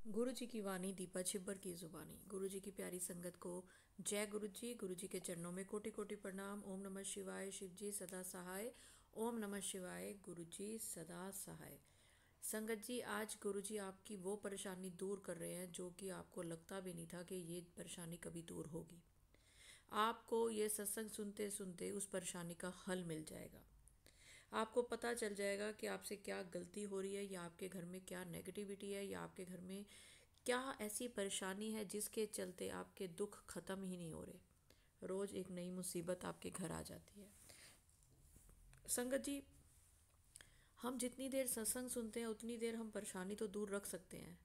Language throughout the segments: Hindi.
गुरु जी की वाणी दीपा छिब्बर की जुबानी। गुरु जी की प्यारी संगत को जय गुरु जी। गुरु जी के चरणों में कोटि कोटि प्रणाम। ओम नमः शिवाय। शिव जी सदा सहाय। ओम नमः शिवाय। गुरु जी सदा सहाय। संगत जी, आज गुरु जी आपकी वो परेशानी दूर कर रहे हैं जो कि आपको लगता भी नहीं था कि ये परेशानी कभी दूर होगी। आपको ये सत्संग सुनते सुनते उस परेशानी का हल मिल जाएगा। आपको पता चल जाएगा कि आपसे क्या गलती हो रही है, या आपके घर में क्या नेगेटिविटी है, या आपके घर में क्या ऐसी परेशानी है जिसके चलते आपके दुख खत्म ही नहीं हो रहे। रोज एक नई मुसीबत आपके घर आ जाती है। संगत जी, हम जितनी देर सत्संग सुनते हैं उतनी देर हम परेशानी तो दूर रख सकते हैं,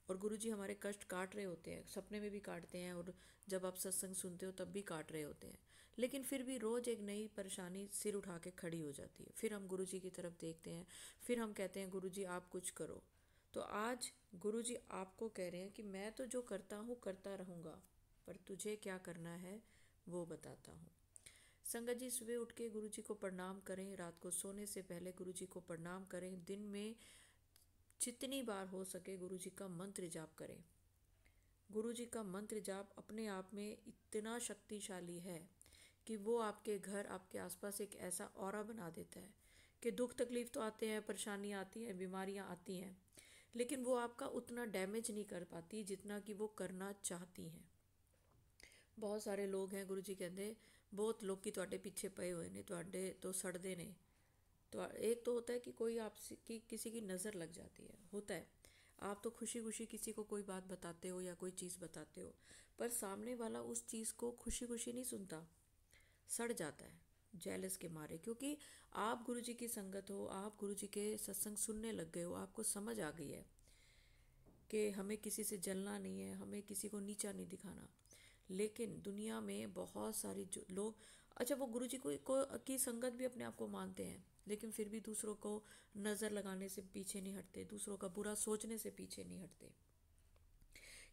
और गुरु जी हमारे कष्ट काट रहे होते हैं, सपने में भी काटते हैं, और जब आप सत्संग सुनते हो तब भी काट रहे होते हैं। लेकिन फिर भी रोज़ एक नई परेशानी सिर उठा के खड़ी हो जाती है। फिर हम गुरु जी की तरफ देखते हैं, फिर हम कहते हैं गुरु जी आप कुछ करो। तो आज गुरु जी आपको कह रहे हैं कि मैं तो जो करता हूँ करता रहूँगा, पर तुझे क्या करना है वो बताता हूँ। संगत जी, सुबह उठ के गुरु जी को प्रणाम करें, रात को सोने से पहले गुरु जी को प्रणाम करें, दिन में जितनी बार हो सके गुरु जी का मंत्र जाप करें। गुरु जी का मंत्र जाप अपने आप में इतना शक्तिशाली है कि वो आपके घर, आपके आसपास एक ऐसा ऑरा बना देता है कि दुख तकलीफ तो आते हैं, परेशानियाँ आती हैं, बीमारियाँ आती हैं, लेकिन वो आपका उतना डैमेज नहीं कर पाती जितना कि वो करना चाहती हैं। बहुत सारे लोग हैं, गुरु जी कहते बहुत लोग की ਤੁਹਾਡੇ पीछे पए हुए ने, ਤੁਹਾਡੇ तो सड़ते ने। तो एक तो होता है कि कोई आपकी किसी की नज़र लग जाती है, होता है। आप तो खुशी खुशी किसी को कोई बात बताते हो या कोई चीज़ बताते हो, पर सामने वाला उस चीज़ को खुशी खुशी नहीं सुनता, सड़ जाता है जेलस के मारे। क्योंकि आप गुरु जी की संगत हो, आप गुरु जी के सत्संग सुनने लग गए हो, आपको समझ आ गई है कि हमें किसी से जलना नहीं है, हमें किसी को नीचा नहीं दिखाना। लेकिन दुनिया में बहुत सारे जो लोग, अच्छा वो गुरु जी की संगत भी अपने आप को मानते हैं, लेकिन फिर भी दूसरों को नज़र लगाने से पीछे नहीं हटते, दूसरों का बुरा सोचने से पीछे नहीं हटते,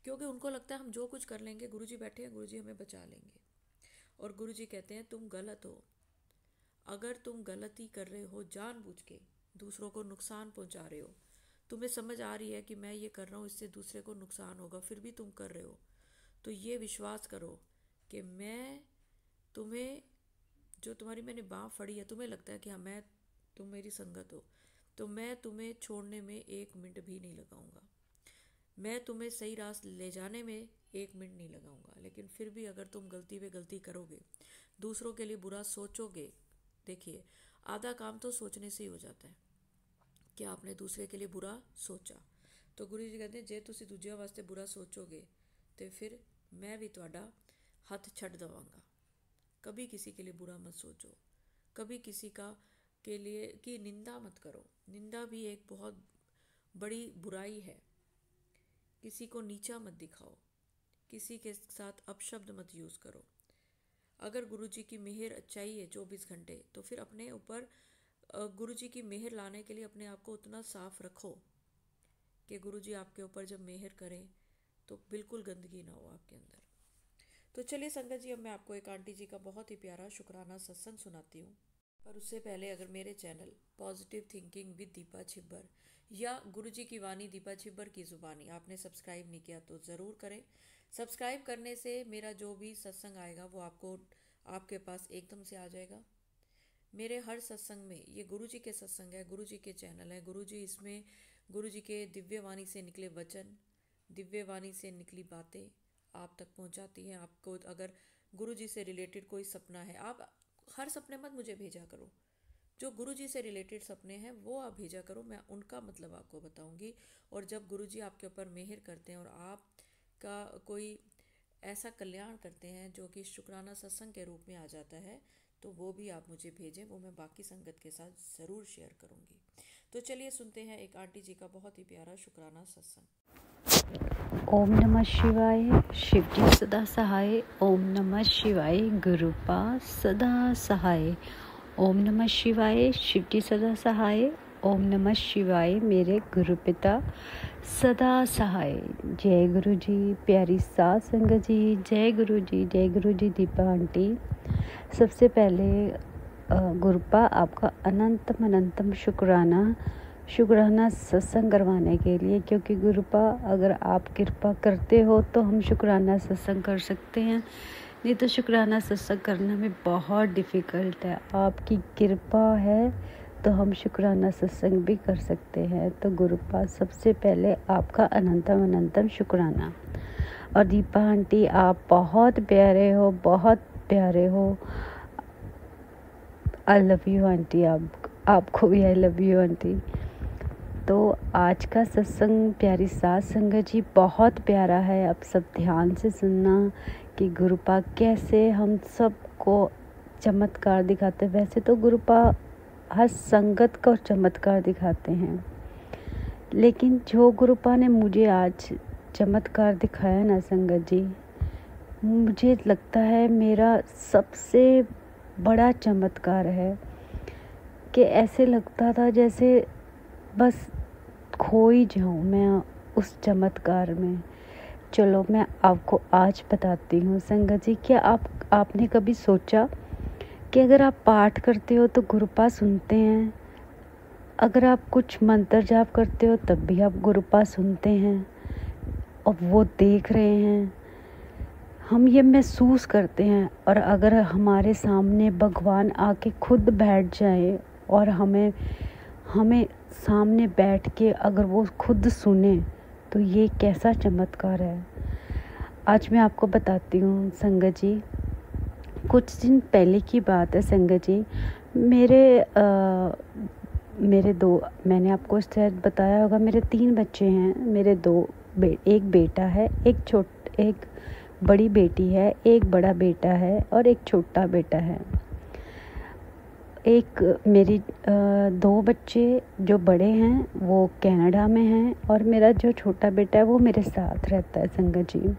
क्योंकि उनको लगता है हम जो कुछ कर लेंगे, गुरु जी बैठे हैं, गुरु जी हमें बचा लेंगे। और गुरु जी कहते हैं तुम गलत हो। अगर तुम गलती कर रहे हो जानबूझ के, दूसरों को नुकसान पहुंचा रहे हो, तुम्हें समझ आ रही है कि मैं ये कर रहा हूँ इससे दूसरे को नुकसान होगा, फिर भी तुम कर रहे हो, तो ये विश्वास करो कि मैं तुम्हें, जो तुम्हारी मैंने बाँह फड़ी है, तुम्हें लगता है कि हाँ मैं, तुम मेरी संगत हो, तो मैं तुम्हें छोड़ने में एक मिनट भी नहीं लगाऊंगा, मैं तुम्हें सही रास्ते ले जाने में एक मिनट नहीं लगाऊंगा। लेकिन फिर भी अगर तुम गलती पे गलती करोगे, दूसरों के लिए बुरा सोचोगे, देखिए आधा काम तो सोचने से ही हो जाता है कि आपने दूसरे के लिए बुरा सोचा। तो गुरु जी कहते हैं जे तुसी दूजिया वास्ते बुरा सोचोगे तो फिर मैं भी ਤੁਹਾਡਾ हथ छड़ देवांगा। कभी किसी के लिए बुरा मत सोचो, कभी किसी का के लिए की निंदा मत करो। निंदा भी एक बहुत बड़ी बुराई है। किसी को नीचा मत दिखाओ, किसी के साथ अपशब्द मत यूज़ करो। अगर गुरु जी की मेहर चाहिए 24 घंटे, तो फिर अपने ऊपर गुरु जी की मेहर लाने के लिए अपने आप को उतना साफ रखो कि गुरु जी आपके ऊपर जब मेहर करें तो बिल्कुल गंदगी ना हो आपके अंदर। तो चलिए संगत जी, अब मैं आपको एक आंटी जी का बहुत ही प्यारा शुक्राना सत्संग सुनाती हूँ। पर उससे पहले अगर मेरे channel positive thinking with Deepa Chhibber या गुरु जी की वाणी दीपा छिब्बर की ज़ुबानी आपने सब्सक्राइब नहीं किया तो ज़रूर करें। सब्सक्राइब करने से मेरा जो भी सत्संग आएगा वो आपको, आपके पास एकदम से आ जाएगा। मेरे हर सत्संग में, ये गुरु जी के सत्संग है, गुरु जी के चैनल है, गुरु जी इसमें गुरु जी के दिव्य वाणी से निकले वचन, दिव्य वाणी से निकली बातें आप तक पहुंचाती हैं। आपको अगर गुरु जी से रिलेटेड कोई सपना है, आप हर सपने मत मुझे भेजा करो, जो गुरु जी से रिलेटेड सपने हैं वो आप भेजा करो, मैं उनका मतलब आपको बताऊंगी। और जब गुरु जी आपके ऊपर मेहर करते हैं और आपका कोई ऐसा कल्याण करते हैं जो कि शुक्राना सत्संग के रूप में आ जाता है, तो वो भी आप मुझे भेजें, वो मैं बाकी संगत के साथ ज़रूर शेयर करूंगी। तो चलिए सुनते हैं एक आंटी जी का बहुत ही प्यारा शुक्राना सत्संग। ओम नमः शिवाय। शिवजी सदा सहाय। ओम नमः शिवाय। गुरुपा सदा सहाय। ओम नमः शिवाय। शिवजी सदा सहाय। ओम नमः शिवाय। मेरे गुरु पिता सदा सहाय। जय गुरु जी। प्यारी साध संगत जी, जय गुरु जी, जय गुरु जी। दीपा आंटी, सबसे पहले गुरुपा आपका अनंतम अनंतम शुक्राना शुक्राना सत्संग करवाने के लिए, क्योंकि गुरुपा अगर आप कृपा करते हो तो हम शुक्राना सत्संग कर सकते हैं, नहीं तो शुक्राना सत्संग करना भी बहुत डिफ़िकल्ट है। आपकी कृपा है तो हम शुक्राना सत्संग भी कर सकते हैं। तो गुरुपा सबसे पहले आपका अनंतम अनंतम शुक्राना। और दीपा आंटी आप बहुत प्यारे हो, बहुत प्यारे हो। आई लव यू आंटी, आपको भी आई लव यू आंटी। तो आज का सत्संग प्यारी सात संगत जी बहुत प्यारा है। अब सब ध्यान से सुनना कि गुरुपा कैसे हम सबको चमत्कार दिखाते। वैसे तो गुरुपा हर संगत का चमत्कार दिखाते हैं, लेकिन जो गुरुपा ने मुझे आज चमत्कार दिखाया ना संगत जी, मुझे लगता है मेरा सबसे बड़ा चमत्कार है। कि ऐसे लगता था जैसे बस खो ही जाऊँ मैं उस चमत्कार में। चलो मैं आपको आज बताती हूँ संगत जी। क्या आपने कभी सोचा कि अगर आप पाठ करते हो तो गुरुपा सुनते हैं, अगर आप कुछ मंत्र जाप करते हो तब भी आप गुरुपा सुनते हैं और वो देख रहे हैं, हम ये महसूस करते हैं। और अगर हमारे सामने भगवान आके खुद बैठ जाए और हमें सामने बैठ के अगर वो खुद सुने तो ये कैसा चमत्कार है। आज मैं आपको बताती हूँ संगत जी। कुछ दिन पहले की बात है संगत जी। मेरे दो, मैंने आपको शायद बताया होगा, मेरे 3 बच्चे हैं। मेरे एक बेटा है, एक बड़ी बेटी है, एक बड़ा बेटा है और एक छोटा बेटा है। मेरी 2 बच्चे जो बड़े हैं वो कनाडा में हैं और मेरा जो छोटा बेटा है वो मेरे साथ रहता है संगत जी।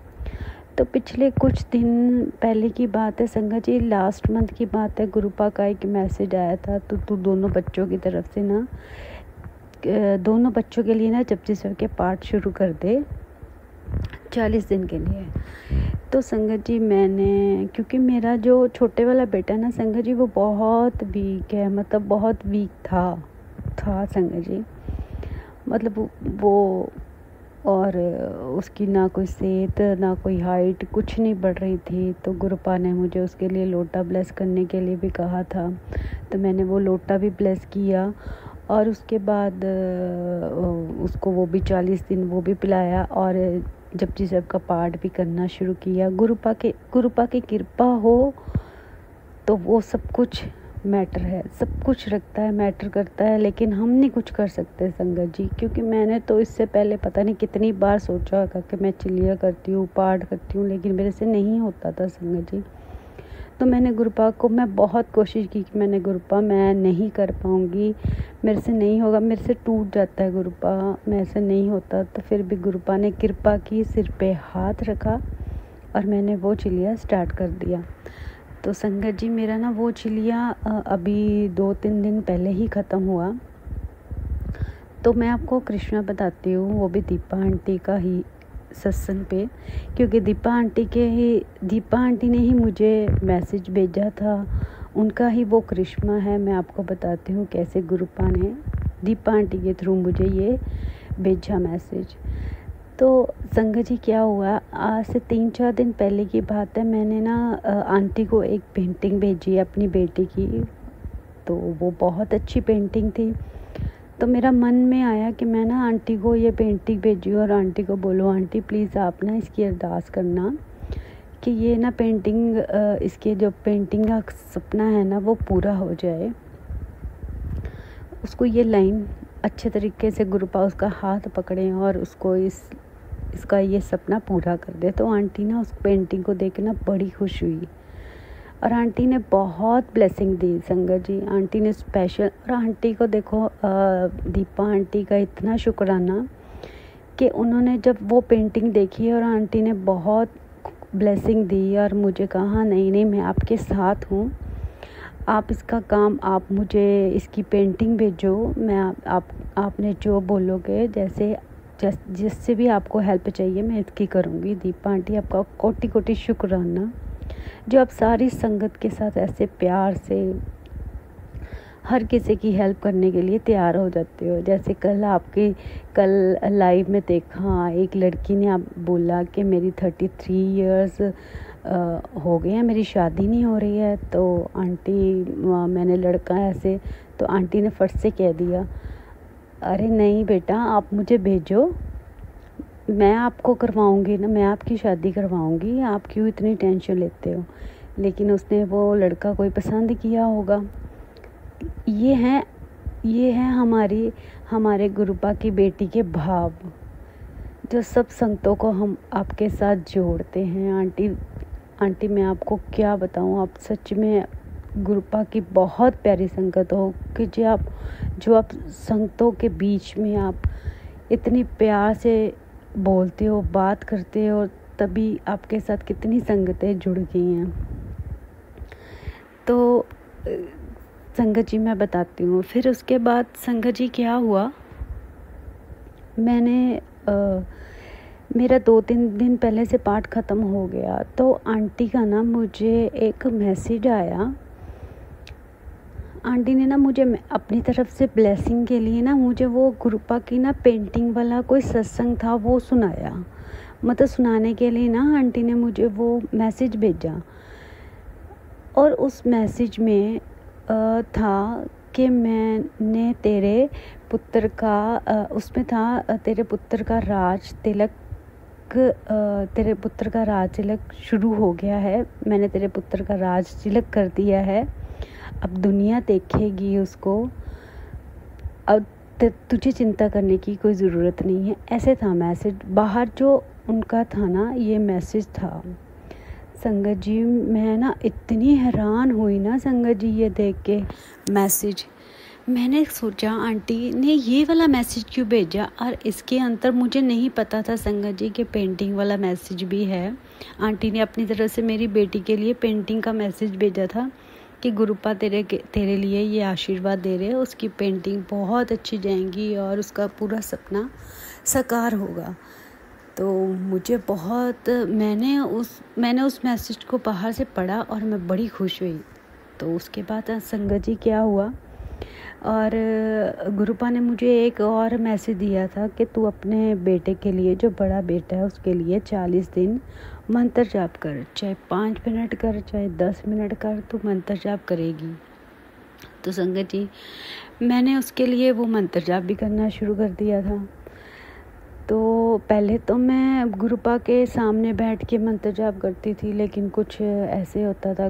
तो पिछले कुछ दिन पहले की बात है संगत जी, लास्ट मंथ की बात है। गुरुपा का एक मैसेज आया था, तो तू दोनों बच्चों की तरफ से ना, दोनों बच्चों के लिए ना जपजी साहब के पाठ शुरू कर दे 40 दिन के लिए। तो संगत जी मैंने, क्योंकि मेरा जो छोटे वाला बेटा ना संगत जी वो बहुत वीक है, मतलब बहुत वीक था संगत जी। मतलब वो, और उसकी ना कोई सेहत ना कोई हाइट कुछ नहीं बढ़ रही थी। तो गुरुपा ने मुझे उसके लिए लोटा ब्लेस करने के लिए भी कहा था, तो मैंने वो लोटा भी ब्लेस किया। और उसके बाद उसको वो भी 40 दिन वो भी पिलाया और जपजी साहब का पाठ भी करना शुरू किया। गुरुपा की कृपा हो तो वो सब कुछ मैटर है, सब कुछ रखता है, मैटर करता है। लेकिन हम नहीं कुछ कर सकते संगत जी, क्योंकि मैंने तो इससे पहले पता नहीं कितनी बार सोचा होगा कि मैं चिल्लिया करती हूँ, पाठ करती हूँ, लेकिन मेरे से नहीं होता था संगत जी। तो मैंने गुरुपा को, मैं बहुत कोशिश की कि मैं नहीं कर पाऊँगी, मेरे से नहीं होगा, मेरे से टूट जाता है गुरुपा, मेरे से नहीं होता। तो फिर भी गुरुपा ने कृपा की, सिर पे हाथ रखा और मैंने वो चिल्लिया स्टार्ट कर दिया। तो संगत जी मेरा ना वो चिल्लिया अभी 2-3 दिन पहले ही ख़त्म हुआ। तो मैं आपको कृष्णा बताती हूँ, वो भी दीपा आंटी का ही सत्संग पे, क्योंकि दीपा आंटी ने ही मुझे मैसेज भेजा था, उनका ही वो करिश्मा है। मैं आपको बताती हूँ कैसे गुरुपा ने दीपा आंटी के थ्रू मुझे ये भेजा मैसेज। तो संगत जी क्या हुआ, आज से 3-4 दिन पहले की बात है। मैंने ना आंटी को एक पेंटिंग भेजी अपनी बेटी की, तो वो बहुत अच्छी पेंटिंग थी। तो मेरा मन में आया कि मैं ना आंटी को ये पेंटिंग भेजी और आंटी को बोलो, आंटी प्लीज़ आप ना इसकी अरदास करना कि ये ना पेंटिंग, इसके जो पेंटिंग का सपना है ना वो पूरा हो जाए। उसको ये लाइन अच्छे तरीके से गुरुपा उसका हाथ पकड़े और उसको इसका ये सपना पूरा कर दे। तो आंटी ना उस पेंटिंग को देख के ना बड़ी खुश हुई और आंटी ने बहुत ब्लेसिंग दी संगत जी। आंटी ने स्पेशल, और आंटी को देखो, दीपा आंटी का इतना शुक्राना कि उन्होंने जब वो पेंटिंग देखी और आंटी ने बहुत ब्लेसिंग दी और मुझे कहा नहीं मैं आपके साथ हूँ, आप इसका काम, आप मुझे इसकी पेंटिंग भेजो, मैं आपने जो बोलोगे, जिससे भी आपको हेल्प चाहिए मैं इसकी करूँगी। दीपा आंटी आपका कोटि कोटि शुक्राना, जो आप सारी संगत के साथ ऐसे प्यार से हर किसी की हेल्प करने के लिए तैयार हो जाते हो। जैसे कल लाइव में देखा, एक लड़की ने आप बोला कि मेरी 33 इयर्स हो गए हैं, मेरी शादी नहीं हो रही है। तो आंटी, मैंने लड़का ऐसे, तो आंटी ने फट से कह दिया, अरे नहीं बेटा, आप मुझे भेजो, मैं आपको करवाऊँगी ना, मैं आपकी शादी करवाऊँगी, आप क्यों इतनी टेंशन लेते हो। लेकिन उसने वो लड़का कोई पसंद किया होगा। ये है हमारे गुरुपा की बेटी के भाव, जो सब संगतों को हम आपके साथ जोड़ते हैं। आंटी मैं आपको क्या बताऊँ, आप सच में गुरुपा की बहुत प्यारी संगत हो कि जो आप संगतों के बीच में आप इतनी प्यार से बोलते हो, बात करते हो, तभी आपके साथ कितनी संगतें जुड़ गई हैं। तो संगत जी मैं बताती हूँ। फिर उसके बाद संगत जी क्या हुआ, मेरा 2-3 दिन पहले से पाठ ख़त्म हो गया। तो आंटी का ना मुझे एक मैसेज आया। आंटी ने ना मुझे अपनी तरफ से ब्लेसिंग के लिए ना मुझे वो गुरुपा की ना पेंटिंग वाला कोई सत्संग था वो सुनाया। मतलब सुनाने के लिए ना आंटी ने मुझे वो मैसेज भेजा, और उस मैसेज में था कि मैंने तेरे पुत्र का उसमें था तेरे पुत्र का राज तिलक शुरू हो गया है। मैंने तेरे पुत्र का राज तिलक कर दिया है, अब दुनिया देखेगी उसको, अब तुझे चिंता करने की कोई ज़रूरत नहीं है। ऐसे था मैसेज, बाहर जो उनका था ना ये मैसेज था। संगत जी मैं ना इतनी हैरान हुई ना संगत जी ये देख के मैसेज। मैंने सोचा आंटी ने ये वाला मैसेज क्यों भेजा, और इसके अंदर मुझे नहीं पता था संगत जी के पेंटिंग वाला मैसेज भी है। आंटी ने अपनी तरफ से मेरी बेटी के लिए पेंटिंग का मैसेज भेजा था कि गुरुपा तेरे लिए ये आशीर्वाद दे रहे हैं, उसकी पेंटिंग बहुत अच्छी जाएंगी और उसका पूरा सपना साकार होगा। तो मुझे बहुत मैंने उस मैसेज को बाहर से पढ़ा और मैं बड़ी खुश हुई। तो उसके बाद संगत जी क्या हुआ, और गुरुपा ने मुझे एक और मैसेज दिया था कि तू अपने बेटे के लिए, जो बड़ा बेटा है उसके लिए 40 दिन मंत्र जाप कर, चाहे 5 मिनट कर चाहे 10 मिनट कर, तू मंत्र जाप करेगी। तो संगत जी मैंने उसके लिए वो मंत्र जाप भी करना शुरू कर दिया था। तो पहले तो मैं गुरुपा के सामने बैठ के मंत्र जाप करती थी, लेकिन कुछ ऐसे होता था,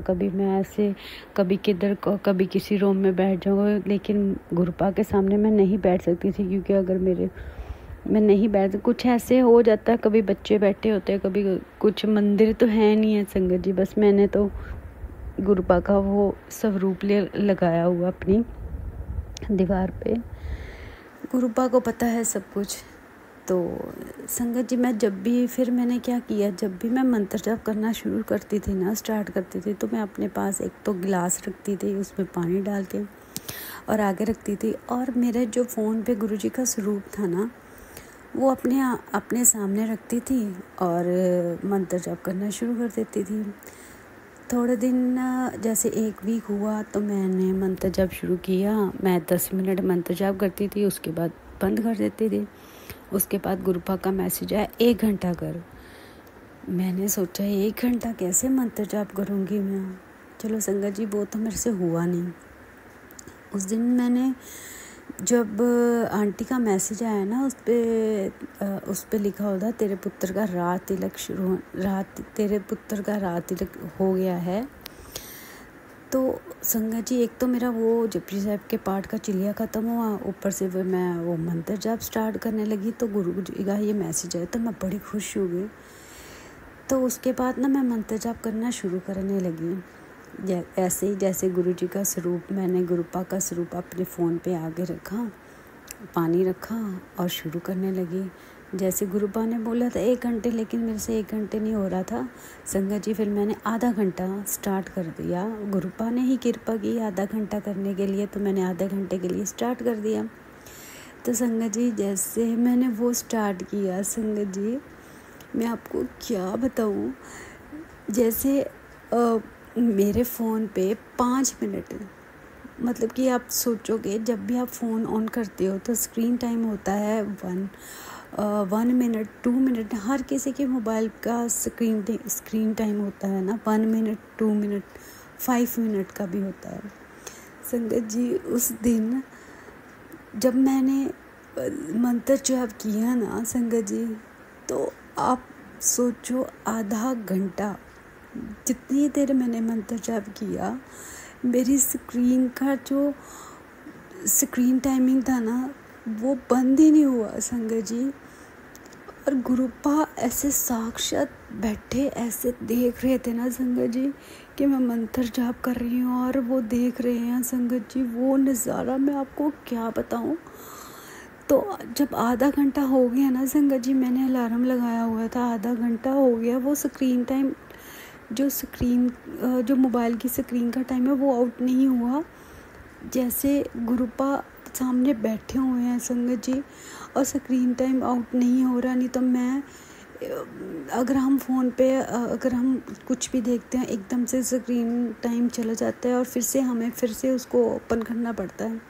कभी किधर कभी किसी रूम में बैठ जाऊँगा, लेकिन गुरुपा के सामने मैं नहीं बैठ सकती थी, क्योंकि अगर मैं नहीं बैठ, कुछ ऐसे हो जाता है, कभी बच्चे बैठे होते हैं, कभी कुछ, मंदिर तो है नहीं है संगत जी, बस मैंने तो गुरुपा का वो स्वरूप लगाया हुआ अपनी दीवार पे, गुरुपा को पता है सब कुछ। तो संगत जी मैंने क्या किया, जब भी मैं मंत्र जाप करना शुरू करती थी ना, स्टार्ट करती थी, तो मैं अपने पास एक तो गिलास रखती थी, उसमें पानी डाल के और आगे रखती थी, और मेरे जो फ़ोन पे गुरुजी का स्वरूप था ना वो अपने सामने रखती थी और मंत्र जाप करना शुरू कर देती थी। थोड़े दिन जैसे 1 वीक हुआ तो मैंने मंत्र जाप शुरू किया। मैं 10 मिनट मंत्र जाप करती थी, उसके बाद बंद कर देती थी। उसके बाद गुरुपा का मैसेज आया 1 घंटा कर। मैंने सोचा 1 घंटा कैसे मंत्र जाप करूँगी मैं। चलो संगत जी वो तो मेरे से हुआ नहीं। उस दिन मैंने जब आंटी का मैसेज आया ना उस पे लिखा होता तेरे पुत्र का रात तिलक हो गया है। तो संगत जी एक तो मेरा वो जपजी साहब के पाठ का चिलिया ख़त्म हुआ, ऊपर से मैं वो मंत्र जाप स्टार्ट करने लगी, तो गुरु जी का ये मैसेज आया तो मैं बड़ी खुश हो गई। तो उसके बाद ना मैं मंत्र जाप करना शुरू करने लगी, ऐसे ही जैसे गुरु जी का स्वरूप, मैंने गुरुपा का स्वरूप अपने फ़ोन पे आगे रखा, पानी रखा और शुरू करने लगी। जैसे गुरुपा ने बोला था 1 घंटे, लेकिन मेरे से 1 घंटे नहीं हो रहा था संगत जी। फिर मैंने आधा घंटा स्टार्ट कर दिया, गुरुपा ने ही कृपा की आधा घंटा करने के लिए, तो मैंने आधे घंटे के लिए स्टार्ट कर दिया। तो संगत जी जैसे मैंने वो स्टार्ट किया, संगत जी मैं आपको क्या बताऊँ, जैसे मेरे फ़ोन पे 5 मिनट मतलब कि आप सोचोगे जब भी आप फ़ोन ऑन करते हो तो स्क्रीन टाइम होता है 1 मिनट 2 मिनट, हर किसी के मोबाइल का स्क्रीन टाइम होता है ना, 1 मिनट 2 मिनट 5 मिनट का भी होता है। संगत जी उस दिन जब मैंने मंत्र जाप किया ना संगत जी, तो आप सोचो आधा घंटा जितनी देर मैंने मंत्र जाप किया, मेरी स्क्रीन का जो स्क्रीन टाइमिंग था ना वो बंद ही नहीं हुआ संगत जी। और गुरुपा ऐसे साक्षात बैठे ऐसे देख रहे थे ना संगत जी कि मैं मंत्र जाप कर रही हूँ और वो देख रहे हैं संगत जी। वो नज़ारा मैं आपको क्या बताऊँ। तो जब आधा घंटा हो गया ना संगत जी, मैंने अलार्म लगाया हुआ था, आधा घंटा हो गया, वो स्क्रीन टाइम जो मोबाइल की स्क्रीन का टाइम है वो आउट नहीं हुआ। जैसे गुरुपा सामने बैठे हुए हैं संगत जी और स्क्रीन टाइम आउट नहीं हो रहा। नहीं तो मैं अगर हम फ़ोन पे अगर हम कुछ भी देखते हैं एकदम से स्क्रीन टाइम चला जाता है और हमें फिर से उसको ओपन करना पड़ता है।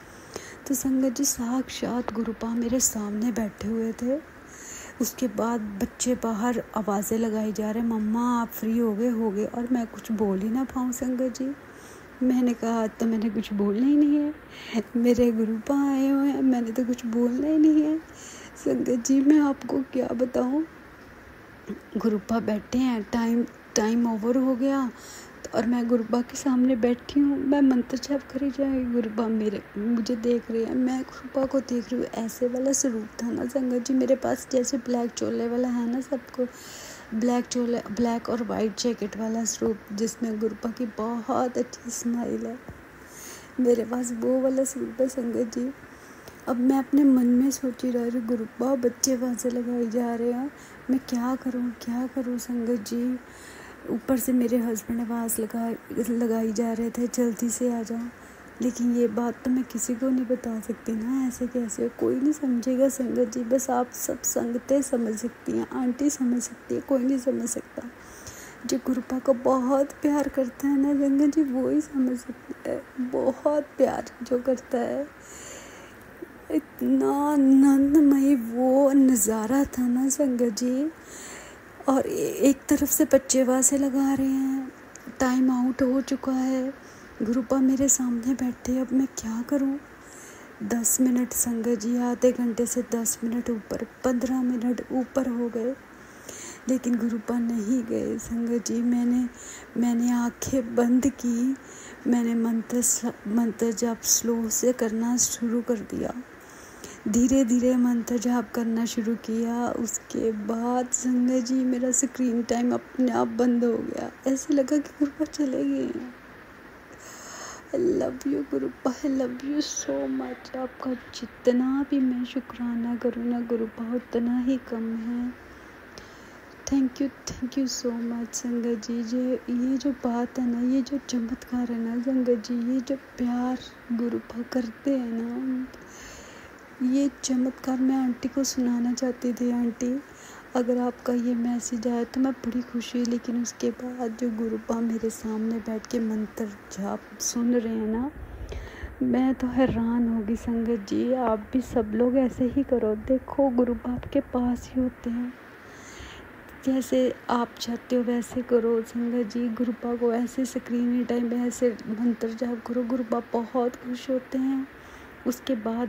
तो संगत जी साक्षात गुरुपा मेरे सामने बैठे हुए थे। उसके बाद बच्चे बाहर आवाज़ें लगाई जा रहे, मम्मा आप फ्री हो गए और मैं कुछ बोल ही ना पाऊँ संगत जी। मैंने कहा तो मैंने कुछ बोलना ही नहीं है, मेरे गुरुपा आए हुए हैं, मैंने तो कुछ बोलना ही नहीं है। संगत जी मैं आपको क्या बताऊँ, गुरुपा बैठे हैं, टाइम ओवर हो गया और मैं गुरुपा के सामने बैठी हूँ, मैं मंत्र जाप करी जाए, गुरुपा मुझे देख रहे हैं, मैं गुरुपा को देख रही हूँ। ऐसे वाला स्वरूप था ना संगत जी मेरे पास, जैसे ब्लैक चोले वाला है ना सबको, ब्लैक और वाइट जैकेट वाला स्वरूप जिसमें गुरुपा की बहुत अच्छी स्माइल है, मेरे पास वो वाला स्वरूप है संगत जी। अब मैं अपने मन में सोची रह रही, गुरुपा बच्चे वहाँ से लगाए जा रहे हैं, मैं क्या करूँ संगत जी। ऊपर से मेरे हस्बैंड आवाज़ लगाई जा रहे थे जल्दी से आ जाओ। लेकिन ये बात तो मैं किसी को नहीं बता सकती ना, ऐसे कैसे कोई नहीं समझेगा संगत जी, बस आप सब संगतें समझ सकती हैं, आंटी समझ सकती है, कोई नहीं समझ सकता। जो गुरुपा को बहुत प्यार करता है ना संगत जी वो ही समझ सकता है, बहुत प्यार जो करता है। इतना आनंदमय वो नज़ारा था ना संगत जी। और एक तरफ से बच्चे आवाज़ें लगा रहे हैं, टाइम आउट हो चुका है, गुरुपा मेरे सामने बैठे, अब मैं क्या करूं। 10 मिनट संगत जी, आधे घंटे से 10 मिनट ऊपर 15 मिनट ऊपर हो गए, लेकिन गुरुपा नहीं गए संगत जी। मैंने आंखें बंद की, मैंने मंत्र जाप स्लो से करना शुरू कर दिया, धीरे धीरे मंत्र जाप करना शुरू किया। उसके बाद संगत जी मेरा स्क्रीन टाइम अपने आप बंद हो गया, ऐसे लगा कि गुरुपा चले गए हैं। आई love you गुरुपा, I love you so much. आपका जितना भी मैं शुक्राना करूँ ना गुरुपा उतना ही कम है। थैंक यू सो मच संगत जी। ये जो बात है ना, ये जो चमत्कार है ना संगत जी, ये जो प्यार गुरुपा करते हैं ना, ये चमत्कार मैं आंटी को सुनाना चाहती थी। आंटी अगर आपका ये मैसेज आया तो मैं बड़ी खुशी, लेकिन उसके बाद जो गुरुपा मेरे सामने बैठ के मंत्र जाप सुन रहे हैं ना, मैं तो हैरान होगी संगत जी। आप भी सब लोग ऐसे ही करो, देखो गुरुपा आपके पास ही होते हैं, जैसे आप चाहते हो वैसे करो संगत जी। गुरुपा को ऐसे स्क्रीन टाइम में ऐसे मंत्र जाप करो, गुरुपा बहुत खुश होते हैं। उसके बाद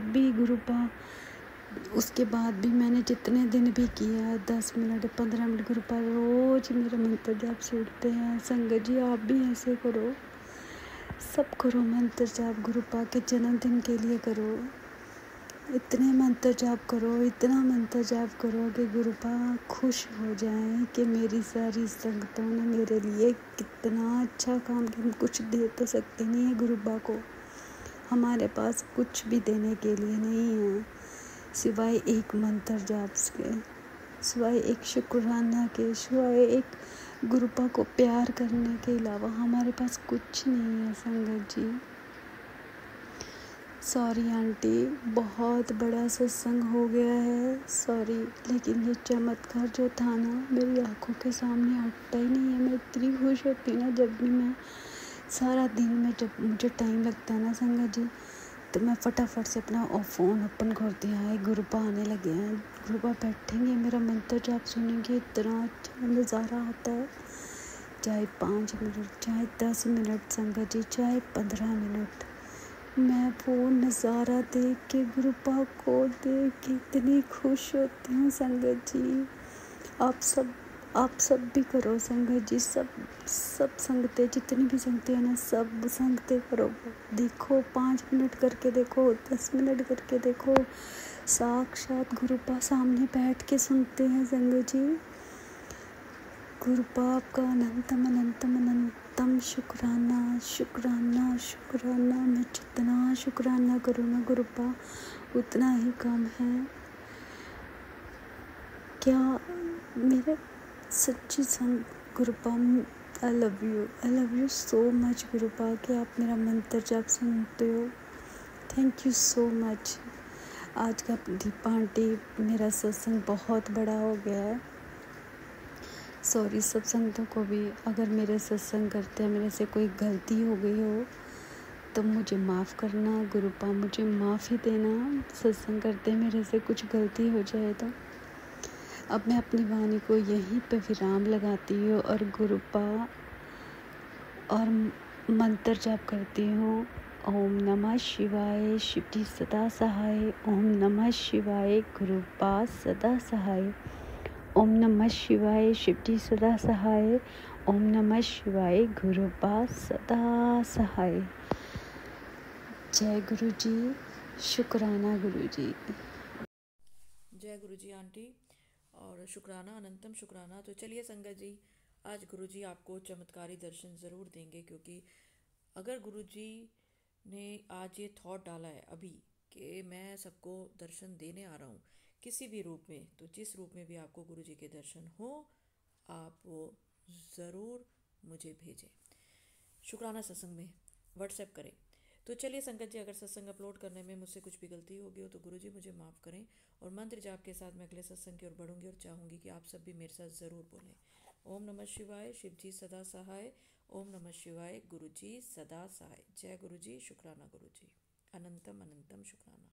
भी मैंने जितने दिन भी किया 10 मिनट 15 मिनट गुरुपा रोज़ मेरा मंत्र जाप सुनते हैं। संगत जी आप भी ऐसे करो, सब करो मंत्र जाप, गुरुपा के जन्मदिन के लिए करो, इतने मंत्र जाप करो, इतना मंत्र जाप करो कि गुरुपा खुश हो जाएं कि मेरी सारी संगतों ने मेरे लिए कितना अच्छा काम किया। हम कुछ दे तो सकते नहीं है गुरुपा को, हमारे पास कुछ भी देने के लिए नहीं है सिवाय एक मंत्र जाप के, सिवाय एक शुक्राना के, सिवाय एक गुरुपा को प्यार करने के अलावा हमारे पास कुछ नहीं है संगत जी। सॉरी आंटी, बहुत बड़ा सत्संग हो गया है, सॉरी, लेकिन ये चमत्कार जो था ना मेरी आंखों के सामने हटता ही नहीं है। मैं इतनी खुश होती ना जब भी मैं सारा दिन में जब मुझे टाइम लगता है ना संगत जी, तो मैं फटाफट से अपना फ़ोन ओपन करती हूँ। गुरुपा आने लगे हैं, गुरुपा बैठेंगे, मेरा मंत्र जाप सुनेंगे, इतना अच्छा नज़ारा आता है। चाहे 5 मिनट, चाहे 10 मिनट संगत जी, चाहे 15 मिनट, मैं वो नज़ारा देख के, गुरुपा को देख के इतनी खुश होती हूँ संगत जी। आप सब भी करो संगत जी, सब संगतें, जितनी भी संगतें हैं ना, सब संगतें करो। देखो 5 मिनट करके देखो, 10 मिनट करके देखो, साक्षात गुरुपा सामने बैठ के सुनते हैं संगत जी। गुरुपा आपका अनंतम अनंतम अनंतम शुक्राना शुक्राना शुक्राना। मैं जितना शुक्राना करूँ ना गुरुपा, उतना ही कम है। क्या मेरे सच्ची संग गुरुपा, I love you so much गुरुपा, कि आप मेरा मंत्र जाप सुनते हो। Thank you so much. आज का दीपा आंटी, मेरा सत्संग बहुत बड़ा हो गया है। सॉरी सब संगतों को भी, अगर मेरे सत्संग करते हैं मेरे से कोई गलती हो गई हो तो मुझे माफ़ करना गुरुपा, मुझे माफ़ी देना। सत्संग करते मेरे से कुछ गलती हो जाए तो। अब मैं अपनी वाणी को यहीं पे विराम लगाती हूँ और गुरुपा और मंत्र जाप करती हूँ। ओम नमः शिवाय, शिवजी सदा सहाय। ओम नमः शिवाय, गुरुपा सदा सहाय। ओम नमः शिवाय, शिवजी सदा सहाय। ओम नमः शिवाय, गुरुपा सदा सहाय। जय गुरु जी, शुक्राना गुरु जी। जय गुरु जी आंटी, और शुक्राना, अनंतम शुक्राना। तो चलिए संगत जी, आज गुरु जी आपको चमत्कारी दर्शन ज़रूर देंगे, क्योंकि अगर गुरु जी ने आज ये थॉट डाला है अभी कि मैं सबको दर्शन देने आ रहा हूँ किसी भी रूप में, तो जिस रूप में भी आपको गुरु जी के दर्शन हो, आप वो ज़रूर मुझे भेजें। शुक्राना सत्संग में व्हाट्सएप करें। तो चलिए संगत जी, अगर सत्संग अपलोड करने में मुझसे कुछ भी गलती हो गई हो तो गुरु जी मुझे माफ़ करें, और मंत्र जाप के साथ मैं अगले सत्संग की ओर बढ़ूंगी और चाहूँगी कि आप सब भी मेरे साथ ज़रूर बोलें। ओम नमः शिवाय, शिव जी सदा सहाय। ओम नमः शिवाय, गुरु जी सदा सहाय। जय गुरु जी, शुक्राना गुरु जी, अनंतम अनंतम शुक्राना।